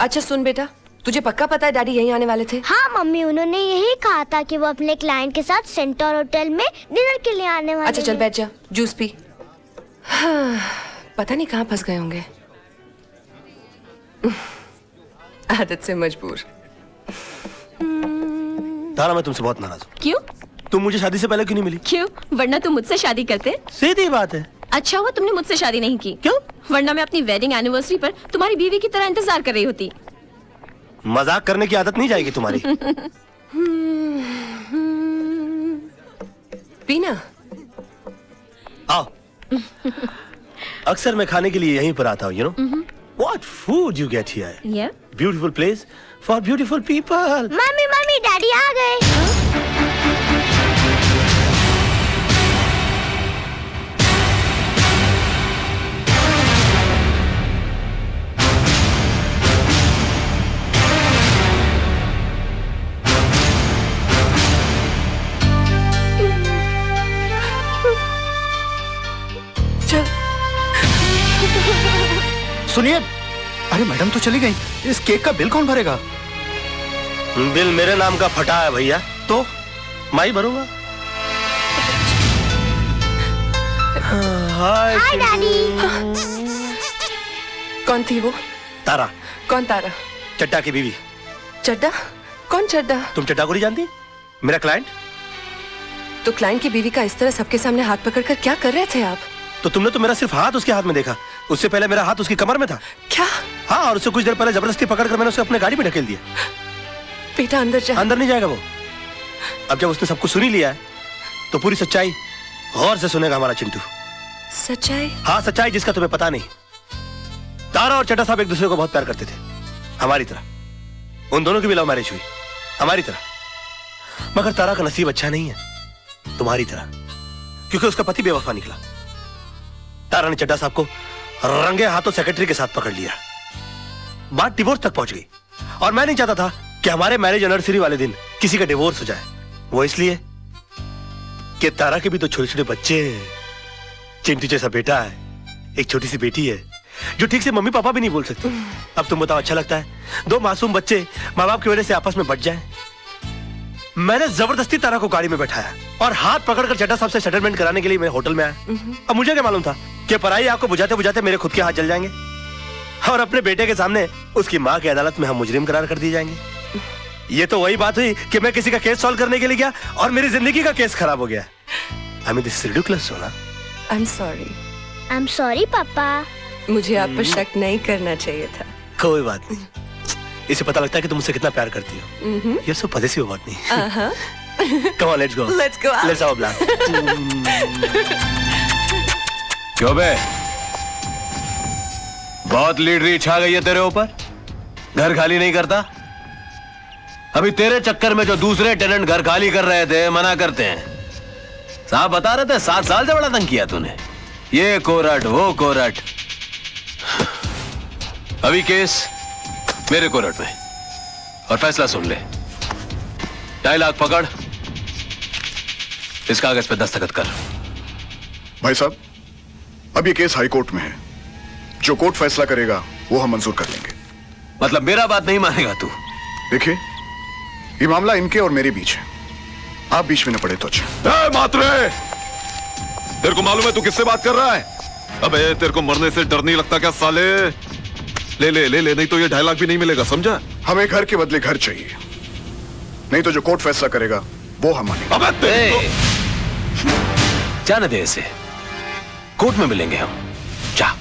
अच्छा सुन बेटा, तुझे पक्का पता है डैडी यहीं आने वाले थे? हाँ मम्मी, उन्होंने यही कहा था कि वो अपने क्लाइंट के साथ सेंटर होटल में डिनर के लिए आने वाले। अच्छा चल बैठ जा, जूस पी। हाँ, पता नहीं कहाँ फंस गए होंगे। आदत से मजबूर। तारा, मैं तुमसे बहुत नाराज हूँ। क्यों? तुम मुझे शादी से पहले क्यों नहीं मिली? क्यों? वरना तुम मुझसे शादी करते। सीधी बात है। अच्छा हुआ तुमने मुझसे शादी नहीं की। क्यों? वरना मैं अपनी वेडिंग एनिवर्सरी पर तुम्हारी बीवी की तरह इंतजार कर रही होती। मजाक करने की आदत नहीं जाएगी तुम्हारी। पीना। आओ। अक्सर मैं खाने के लिए यहीं पर आता हूँ, you know? What food you get here? Yeah. Beautiful place for beautiful people. Mummy mummy, daddy आ गए। चल। सुनिए, अरे मैडम तो चली गई, इस केक का बिल कौन भरेगा? बिल मेरे नाम का फटा है भैया, तो मैं ही भरूंगा। हाय डैडी। कौन थी वो? तारा। कौन तारा? चड्डा की बीवी। चड्डा? कौन चड्डा? तुम चड्डा को नहीं जानती? मेरा क्लाइंट। तो क्लाइंट की बीवी का इस तरह सबके सामने हाथ पकड़कर क्या कर रहे थे आप? तो तुमने तो मेरा सिर्फ हाथ उसके हाथ में देखा, उससे पहले मेरा हाथ उसकी कमर में था। क्या? हाँ, और उससे कुछ देर पहले जबरदस्ती पकड़कर मैंने उसे अपने गाड़ी में ढकेल दिया। बेटा अंदर जा। अंदर नहीं जाएगा वो। अब जब उसने सब कुछ सुन ही लिया है, तो पूरी सच्चाई गौर से सुनेगा हमारा चिंटू। सच्चाई? हाँ, सच्चाई जिसका तुम्हें पता नहीं। तारा और चड्डा साहब एक दूसरे को बहुत प्यार करते थे, हमारी तरह। उन दोनों की भी लव मैरिज हुई, हमारी तरह। मगर तारा का नसीब अच्छा नहीं है, तुम्हारी तरह, क्योंकि उसका पति बेवफा निकला। तारा ने चड्डा साहब को रंगे हाथों सेक्रेटरी के साथ पकड़ लिया। बात डिवोर्स तक पहुंच गई, और मैं नहीं चाहता था कि हमारे मैरिज एनिवर्सरी वाले दिन किसी का डिवोर्स हो जाए। वो इसलिए कि तारा के भी तो छोटे छोटे बच्चे हैं। चिंटू जैसा बेटा है, एक छोटी सी बेटी है जो ठीक से मम्मी पापा भी नहीं बोल सकती। अब तुम बताओ, अच्छा लगता है दो मासूम बच्चे माँ बाप की वजह से आपस में बट जाएं? मैंने जबरदस्ती तारा को गाड़ी में बैठाया और हाथ पकड़कर चड्डा साहब से सेटलमेंट कराने के लिए मैं होटल में आया। अब मुझे क्या मालूम था कि पराई आग को बुझाते बुझाते मेरे खुद के हाथ जल जाएंगे, और अपने बेटे के सामने उसकी माँ की अदालत में हम मुजरिम करार कर दिए जाएंगे। ये तो वही बात हुई कि मैं किसी का केस सॉल्व करने के लिए गया और मेरी जिंदगी का केस खराब हो गया। I mean, this is ridiculous, सोना। I'm sorry. I'm sorry पापा। मुझे आप पर शक नहीं करना चाहिए था। कोई बात नहीं, इसे पता लगता है कि तुम मुझसे कितना प्यार करती हो। ये सब पॉजिटिव बात नहीं। Come on, let's go. Let's go out. Let's have a blast. क्यों बे? बहुत लीडरी छा गई है तेरे ऊपर, घर खाली नहीं करता। अभी तेरे चक्कर में जो दूसरे टेनेंट घर खाली कर रहे थे मना करते हैं। साहब बता रहे थे 7 साल से बड़ा तंग किया तूने, ये कोरट वो कोरट। अभी केस मेरे कोरट में, और फैसला सुन ले। 2.5 लाख पकड़, इस कागज पे दस्तखत कर। भाई साहब, अब ये केस हाई कोर्ट में है, जो कोर्ट फैसला करेगा वो हम मंजूर कर लेंगे। मतलब मेरा बात नहीं मानेगा तू? देखिए, ये मामला इनके और मेरे बीच है, आप बीच में न पड़े तो अच्छा। मात्रे, तेरे को मालूम है तू किससे बात कर रहा है? अबे तेरे को मरने से डर नहीं लगता क्या साले? ले ले ले ले, नहीं तो ये 2.5 लाख भी नहीं मिलेगा, समझा? हमें घर के बदले घर चाहिए, नहीं तो जो कोर्ट फैसला करेगा वो हम मानेंगे। अबे जाने दे इसे, कोर्ट में मिलेंगे हम। जा।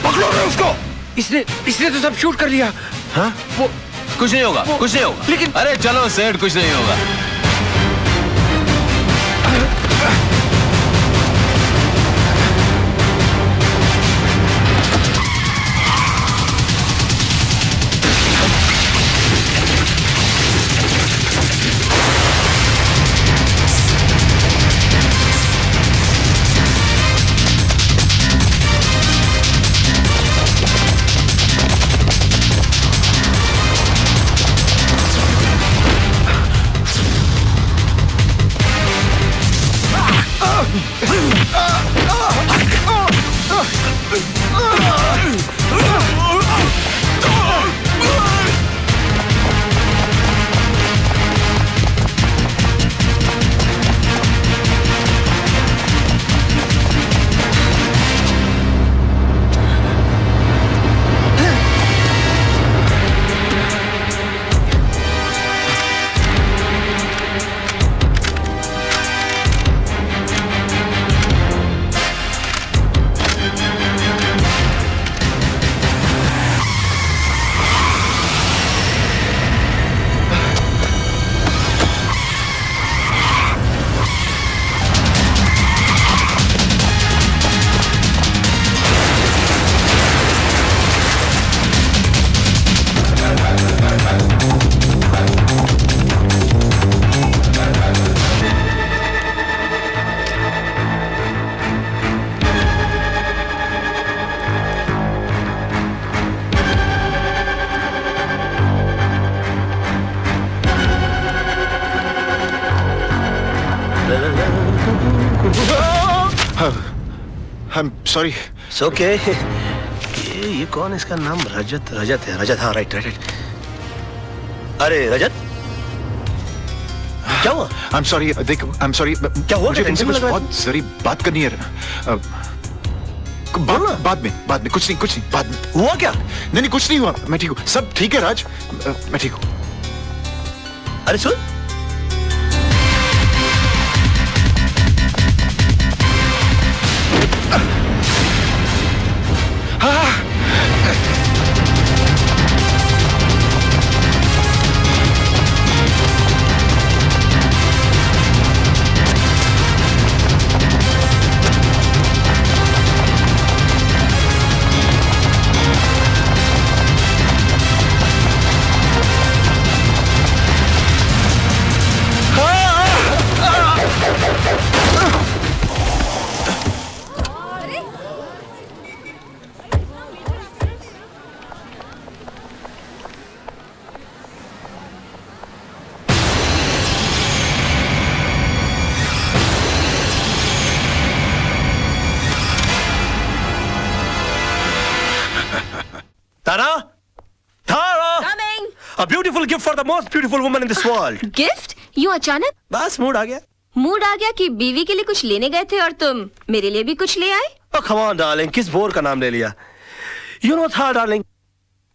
पकड़ो रे उसको। इसने तो सब शूट कर लिया। हाँ? वो कुछ नहीं होगा, कुछ नहीं होगा। लेकिन अरे चलो सेठ, कुछ नहीं होगा। I'm sorry. It's okay. ये कौन है? इसका नाम रजत है। रजत, हाँ, राइट। अरे रजत, क्या हुआ? I'm sorry. देख, I'm sorry. क्या हुआ? मुझे तुमसे कुछ बहुत जरूरी बात करनी है। बाद में कुछ नहीं बाद में। हुआ क्या? नहीं कुछ नहीं हुआ, मैं ठीक हूँ, सब ठीक है राज, मैं ठीक हूँ। अरे सुन, Coming. A beautiful gift for the most beautiful woman in this world. Gift? यूं अचानक? बस मूड आ गया। मूड आ गया कि बीवी के लिए कुछ लेने गए थे और तुम मेरे लिए भी कुछ ले आए? Oh, come on, darling, किस बोर का नाम ले लिया? You know था डार्लिंग,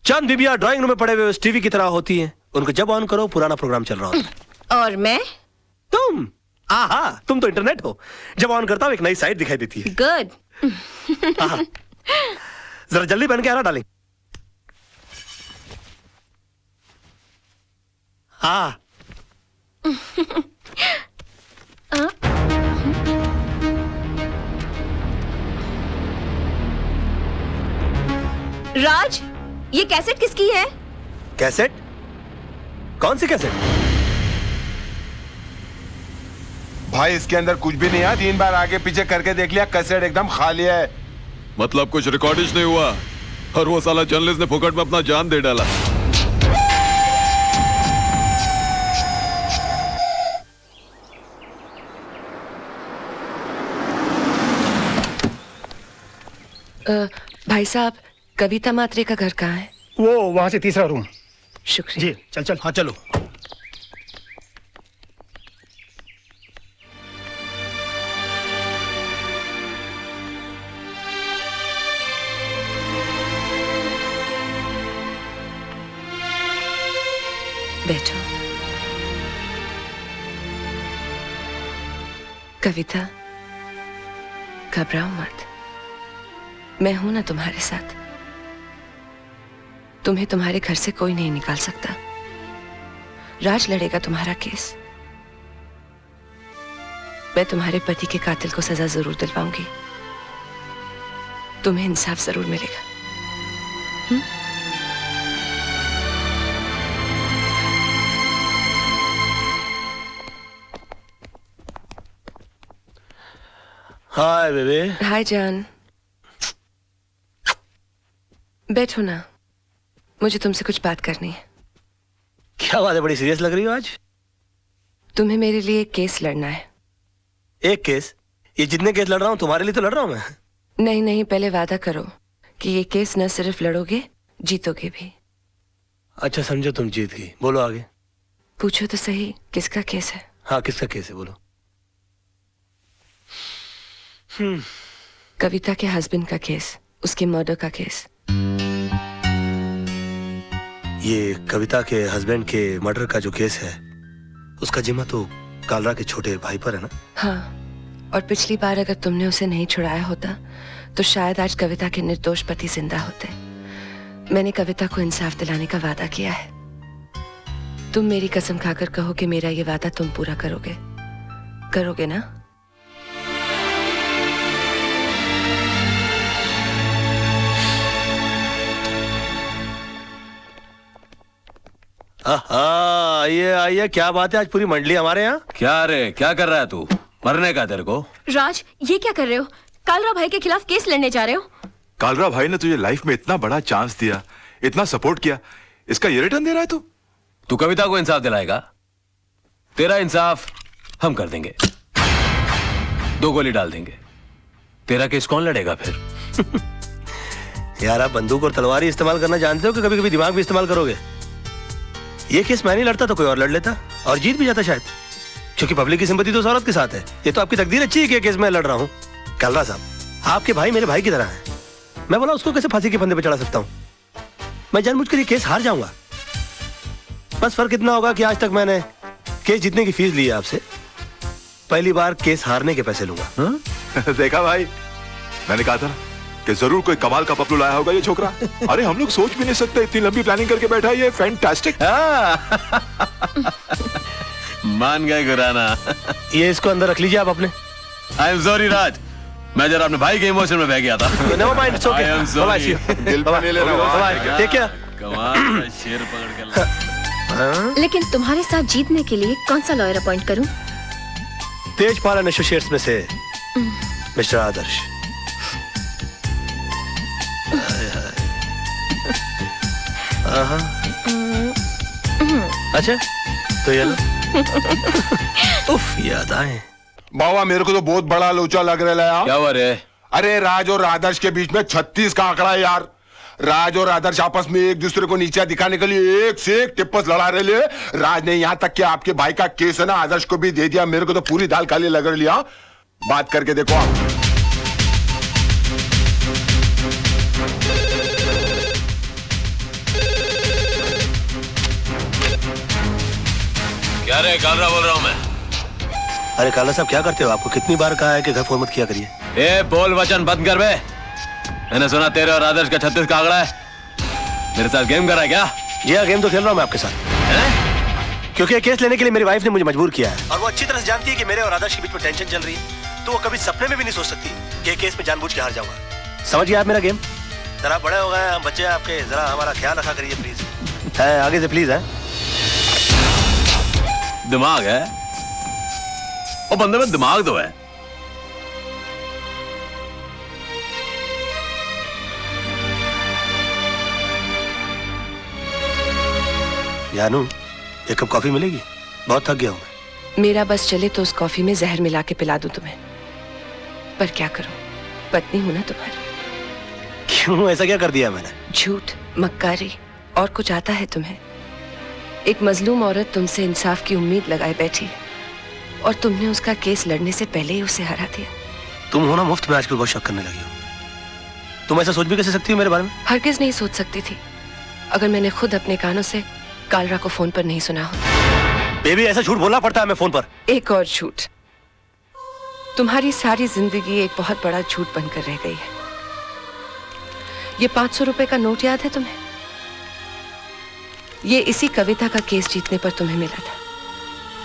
चंद बीबियां ड्राइंग रूम में पड़े हुए टीवी की तरह होती हैं। उनको जब ऑन करो पुराना प्रोग्राम चल रहा होता है। और मैं? तुम? आहा, तुम तो इंटरनेट हो। जब ऑन करता हूँ एक नई साइट दिखाई देती है। गुड। जरा जल्दी पहन के आना डार्लिंग। हाँ। राज, ये कैसेट किसकी है? कैसेट? कौन सी कैसेट? भाई इसके अंदर कुछ भी नहीं है। 3 बार आगे पीछे करके देख लिया, कैसेट एकदम खाली है। मतलब कुछ रिकॉर्डिश नहीं हुआ और वो साला जर्नलिस्ट ने फुकट में अपना जान दे डाला। भाई साहब, कविता मात्रे का घर कहाँ है? वो वहां से तीसरा रूम। शुक्रिया जी, चल हाँ चलो। बैठो। कविता, घबराओ मत, मैं हूं ना तुम्हारे साथ। तुम्हें तुम्हारे घर से कोई नहीं निकाल सकता। राज लड़ेगा तुम्हारा केस। मैं तुम्हारे पति के कातिल को सजा जरूर दिलवाऊंगी। तुम्हें इंसाफ जरूर मिलेगा। Hi baby. हाय जान, बैठो ना, मुझे तुमसे कुछ बात करनी है। क्या बात है, बड़ी सीरियस लग रही हो आज। तुम्हें मेरे लिए एक केस लड़ना है। एक केस? ये जितने केस लड़ रहा हूं तुम्हारे लिए तो लड़ रहा हूं मैं। नहीं नहीं, पहले वादा करो कि ये केस न सिर्फ लड़ोगे, जीतोगे भी। अच्छा समझो तुम जीत गई। बोलो आगे। पूछो तो सही, किसका केस है? हाँ किसका केस है, बोलो। कविता के हस्बैंड का केस, उसके मर्डर का केस। ये कविता के हस्बैंड के मर्डर का जो केस है, उसका जिम्मा तो कालरा के छोटे भाई पर है ना? हाँ, और पिछली बार अगर तुमने उसे नहीं छुड़ाया होता तो शायद आज कविता के निर्दोष पति जिंदा होते। मैंने कविता को इंसाफ दिलाने का वादा किया है। तुम मेरी कसम खाकर कहो कि मेरा ये वादा तुम पूरा करोगे। करोगे ना? आइए आइए, क्या बात है, आज पूरी मंडली हमारे यहाँ। क्या रे, क्या कर रहा है तू? मरने का तेरे को? राज, ये क्या कर रहे हो? कालरा भाई के खिलाफ केस लड़ने जा रहे हो? कालरा भाई ने तुझे लाइफ में इतना बड़ा चांस दिया, इतना सपोर्ट किया, इसका ये रिटर्न दे रहा है तू? तू कविता को इंसाफ दिलाएगा? तेरा इंसाफ हम कर देंगे। 2 गोली डाल देंगे। तेरा केस कौन लड़ेगा फिर? यार आप बंदूक और तलवार ही इस्तेमाल करना जानते हो कि कभी कभी दिमाग भी इस्तेमाल करोगे? ये केस मैं नहीं लड़ता तो कोई और लड़ लेता और जीत भी जाता शायद, क्योंकि पब्लिक की सिंपैथी तो उस औरत के साथ है। ये तो आपकी तकदीर अच्छी है कि केस मैं लड़ रहा हूँ। कालरा साहब, आपके भाई मेरे भाई की तरह है। मैं बोला उसको कैसे फांसी के फंदे पे चढ़ा सकता हूँ? मैं जानबूझकर ये केस हार जाऊंगा। बस फर्क इतना होगा कि आज तक मैंने केस जीतने की फीस ली है आपसे, पहली बार केस हारने के पैसे लूंगा। देखा भाई, मैंने कहा था ना कि जरूर कोई कमाल का पपलू लाया होगा ये छोकरा। अरे हम लोग सोच भी नहीं सकते, इतनी लंबी प्लानिंग करके बैठा है ये। फैंटास्टिक। मान गए गुराना। ये इसको अंदर रख लीजिए आप अपने। आई एम सॉरी राज, मैं जरा अपने भाई के इमोशन में बह गया था। Never mind, it's okay. I am sorry. दिल पे नहीं लेना भाई। Take care. कमाल का शेर पकड़ के ला। लेकिन तुम्हारे साथ जीतने के लिए कौन सा लॉयर अपॉइंट करूं? तेजपाल एंड एसोसिएट्स में से मिस्टर आदर्श। अच्छा तो ये लो। उफ, याद आए। बाबा मेरे को तो बहुत बड़ा लोचा लग रहा है यार। क्या हुआ रे? अरे राज और आदर्श के बीच में 36 का आंकड़ा है यार। राज और आदर्श आपस में एक दूसरे को नीचा दिखाने के लिए एक से एक टिप्पस लड़ा रहे हैं। राज ने यहाँ तक कि आपके भाई का केस है ना आदर्श को भी दे दिया। मेरे को तो पूरी दाल काली लग रही है। बात करके देखो आप। क्या रे, कालरा बोल रहा हूँ मैं। अरे काला साहब क्या करते हो? आपको कितनी बार कहा है कि घर फोन मत किया करिए। ए बोल वचन बंद कर बे। मैंने सुना तेरे और आदर्श का 36 का आंकड़ा है। मेरे साथ गेम कर रहा है क्या? जी हाँ, गेम तो खेल रहा हूँ मैं आपके साथ। क्योंकि ये केस लेने के लिए मेरी वाइफ ने मुझे मजबूर किया है और वो अच्छी तरह से जानती है कि मेरे और आदर्श के बीच में टेंशन चल रही है, तो वो कभी सपने में भी नहीं सोच सकती कि केस में जानबूझ के हार जाऊंगा। समझिए आप मेरा गेम। जरा बड़े हो गए हम बच्चे आपके, जरा हमारा ख्याल रखा करिए प्लीज। है आगे से प्लीज है। दिमाग है वो बंदे में, दिमाग तो है। जानू, एक कप कॉफी मिलेगी? बहुत थक गया हूं मैं। मेरा बस चले तो उस कॉफी में जहर मिला के पिला दूं तुम्हें, पर क्या करूं, पत्नी हूं ना तुम्हारी। क्यों, ऐसा क्या कर दिया मैंने? झूठ, मक्कारी और कुछ आता है तुम्हें? एक मजलूम औरत तुमसे इंसाफ की उम्मीद लगाए बैठी है और तुमने उसका केस लड़ने से पहले ही उसे हरा दिया। तुम हो ना मुफ्त में आजकल बहुत शक करने लगी हो। तुम ऐसा सोच भी कैसे सकती हो मेरे बारे में? हरगिज नहीं सोच सकती थी अगर मैंने खुद अपने कानों से कालरा को फोन पर नहीं सुना होता। बेबी, ऐसा झूठ बोलना पड़ता है हमें फोन पर। एक और झूठ। तुम्हारी सारी जिंदगी एक बहुत बड़ा झूठ बनकर रह गई है। ये 500 रुपए का नोट याद है तुम्हें? ये इसी कविता का केस जीतने पर तुम्हें मिला था।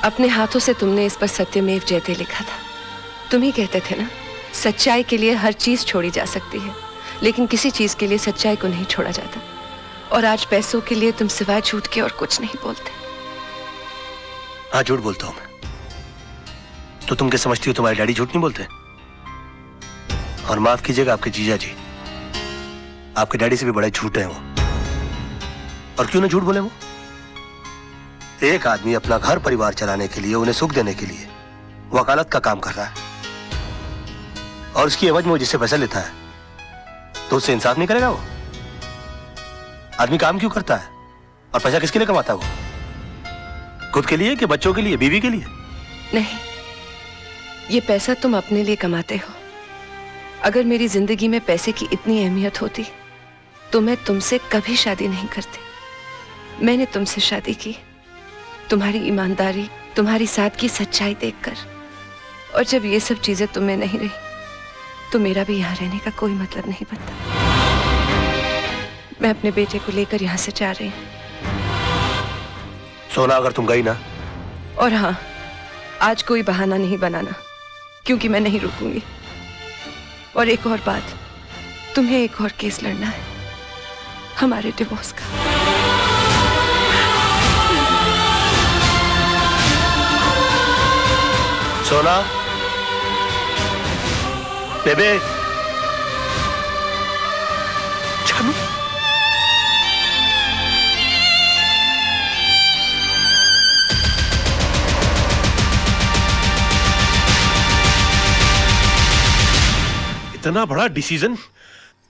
अपने हाथों से तुमने इस पर सत्यमेव जयते लिखा था। तुम ही कहते थे ना, सच्चाई के लिए हर चीज छोड़ी जा सकती है, लेकिन किसी चीज के लिए सच्चाई को नहीं छोड़ा जाता। और आज पैसों के लिए तुम सिवाय झूठ के और कुछ नहीं बोलते। हाँ, झूठ बोलता हूं मैं। तो तुम क्या समझती हो तुम्हारे डैडी झूठ नहीं बोलते? और माफ कीजिएगा आपके जीजा जी, आपके डैडी से भी बड़े झूठ हैं वो। और क्यों ना झूठ बोले वो? एक आदमी अपना घर परिवार चलाने के लिए, उन्हें सुख देने के लिए वकालत का काम कर रहा है, और उसकी एवज में वो जिससे पैसा लेता है तो उससे इंसाफ नहीं करेगा वो? आदमी काम क्यों करता है और पैसा किसके लिए कमाता है वो? खुद के लिए कि बच्चों के लिए, बीवी के लिए? नहीं, ये पैसा तुम अपने लिए कमाते हो। अगर मेरी जिंदगी में पैसे की इतनी अहमियत होती तो मैं तुमसे कभी शादी नहीं करती। मैंने तुमसे शादी की तुम्हारी ईमानदारी, तुम्हारी सादगी, सच्चाई देखकर। और जब ये सब चीजें तुम्हें नहीं रही तो मेरा भी यहाँ रहने का कोई मतलब नहीं बनता। मैं अपने बेटे को लेकर यहाँ से जा रही हूँ। सोना, अगर तुम गई ना, और हाँ, आज कोई बहाना नहीं बनाना, क्योंकि मैं नहीं रुकूंगी। और एक और बात, तुम्हें एक और केस लड़ना है, हमारे डिवोर्स का। सोना, बेबे, जानू, इतना बड़ा डिसीजन।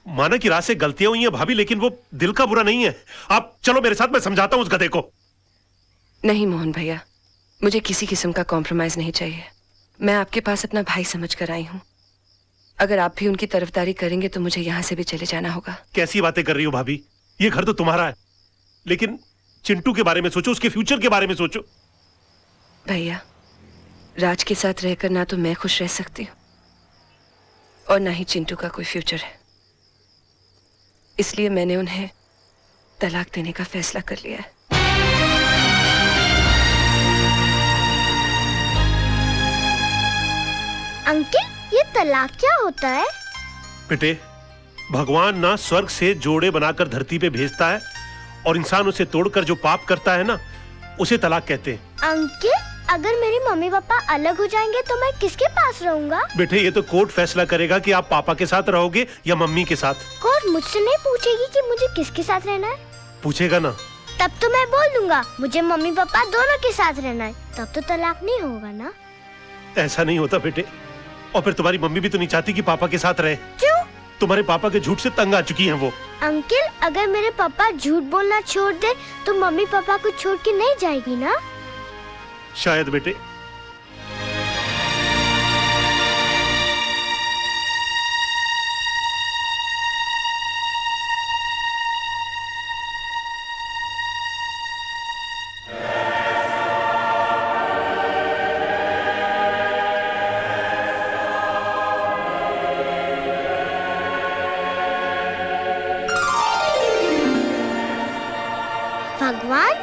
माना कि रात से गलतियां हुई हैं भाभी, लेकिन वो दिल का बुरा नहीं है। आप चलो मेरे साथ, मैं समझाता हूं उस गधे को। नहीं मोहन भैया, मुझे किसी किस्म का कॉम्प्रोमाइज नहीं चाहिए। मैं आपके पास अपना भाई समझ कर आई हूँ। अगर आप भी उनकी तरफदारी करेंगे तो मुझे यहाँ से भी चले जाना होगा। कैसी बातें कर रही हो भाभी? ये घर तो तुम्हारा है, लेकिन चिंटू के बारे में सोचो, उसके फ्यूचर के बारे में सोचो। भैया, राज के साथ रहकर ना तो मैं खुश रह सकती हूँ और ना ही चिंटू का कोई फ्यूचर है। इसलिए मैंने उन्हें तलाक देने का फैसला कर लिया है। अंकल, ये तलाक क्या होता है? बेटे, भगवान ना स्वर्ग से जोड़े बनाकर धरती पे भेजता है, और इंसान उसे तोड़कर जो पाप करता है ना, उसे तलाक कहते हैं। अंकल, अगर मेरे मम्मी पापा अलग हो जाएंगे तो मैं किसके पास रहूंगा? बेटे, ये तो कोर्ट फैसला करेगा कि आप पापा के साथ रहोगे या मम्मी के साथ। कोर्ट मुझसे नहीं पूछेगी कि मुझे किसके साथ रहना है? पूछेगा ना। तब तो मैं बोल दूंगा मुझे मम्मी पापा दोनों के साथ रहना है। तब तो तलाक नहीं होगा ना? ऐसा नहीं होता बेटे। और फिर तुम्हारी मम्मी भी तो नहीं चाहती कि पापा के साथ रहे। क्यों? तुम्हारे पापा के झूठ से तंग आ चुकी हैं वो। अंकल, अगर मेरे पापा झूठ बोलना छोड़ दे तो मम्मी पापा को छोड़ के नहीं जाएगी ना? शायद बेटे। भगवान,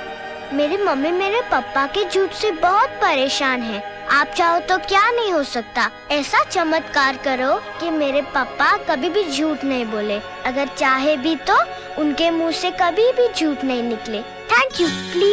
मेरी मम्मी मेरे पापा के झूठ से बहुत परेशान है। आप चाहो तो क्या नहीं हो सकता। ऐसा चमत्कार करो कि मेरे पापा कभी भी झूठ नहीं बोले। अगर चाहे भी तो उनके मुंह से कभी भी झूठ नहीं निकले। Thank you, please.